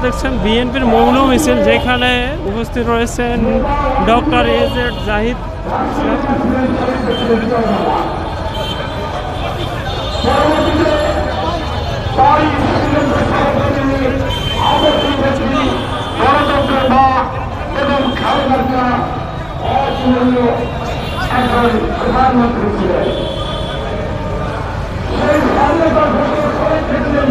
দেখছেন বিএনপির মৌন মিছিল, যেখানে উপস্থিত রয়েছেন ডক্টর এজেড জাহিদ। প্রধানমন্ত্রী ছিলেন সেই স্বাধীনতা ঘোষণা করেছিলেন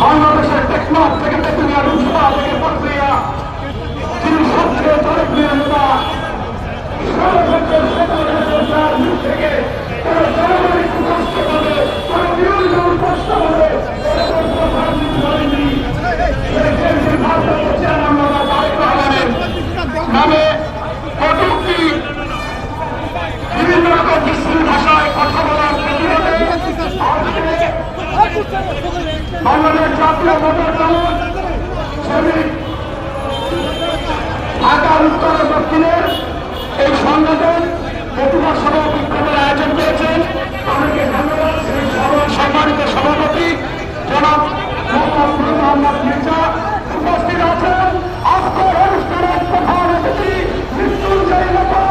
বাংলাদেশের টেকনাফ থেকে তেতুলিয়া রুজবা থেকে প্রক্রিয়া যিনি সবচেয়ে জনপ্রিয় নেতা থেকে তারা জনগণের কষ্ট হবে, তারা বিরোধীদের কষ্ট হবে, নামে কটূক্তি বিভিন্ন রকম বিশ্রী ভাষায় কথা বলার প্রতিবাদে বাংলাদেশ জাতীয় মোটর দল শ্রমিক ঢাকা উত্তর দক্ষিণের এই সংগঠন প্রতিবাদ সভা বিক্ষোভের আয়োজন করেছেন। তাদেরকে ধন্যবাদ। সেই সম্মানিত সভাপতি জনাব মোহাম্মদ মির্জা উপস্থিত আছেন। আজকের অনুষ্ঠানের প্রধান অতিথি মৃত্যুঞ্জয় নেতা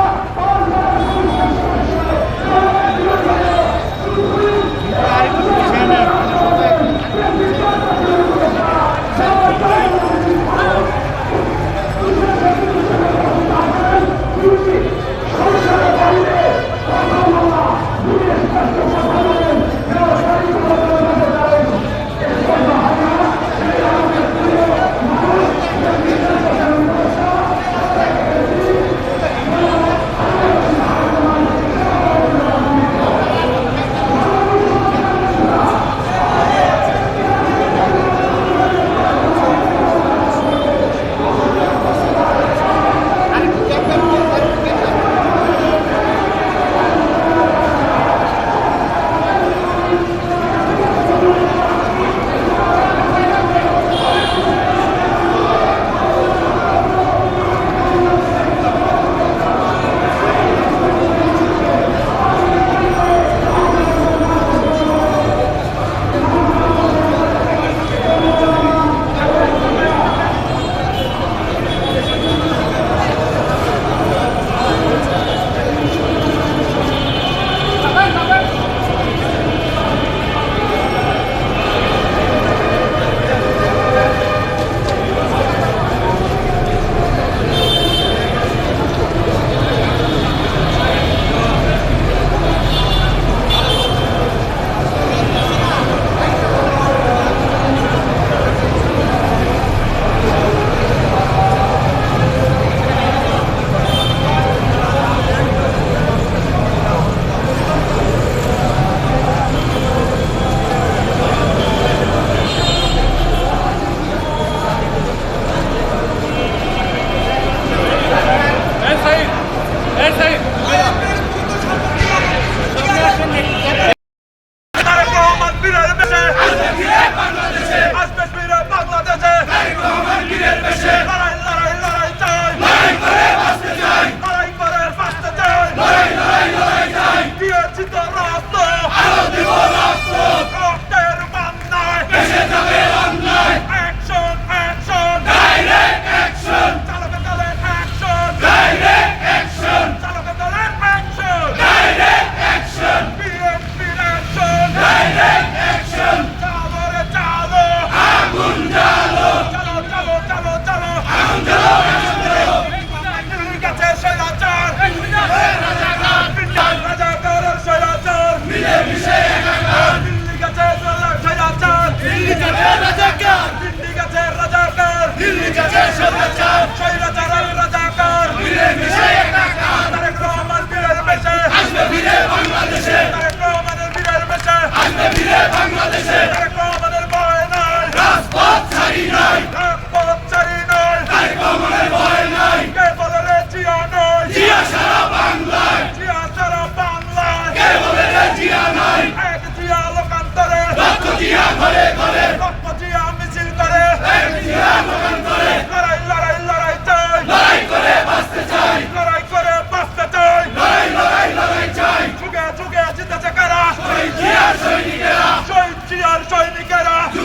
জিয়ার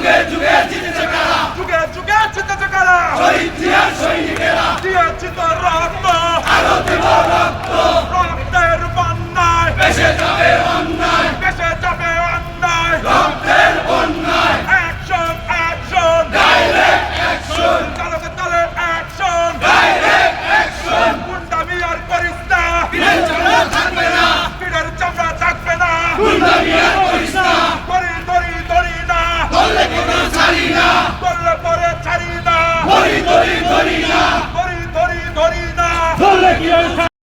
যুগে যুগে জিতেছে কারা শহীদ জিয়ার সৈনিক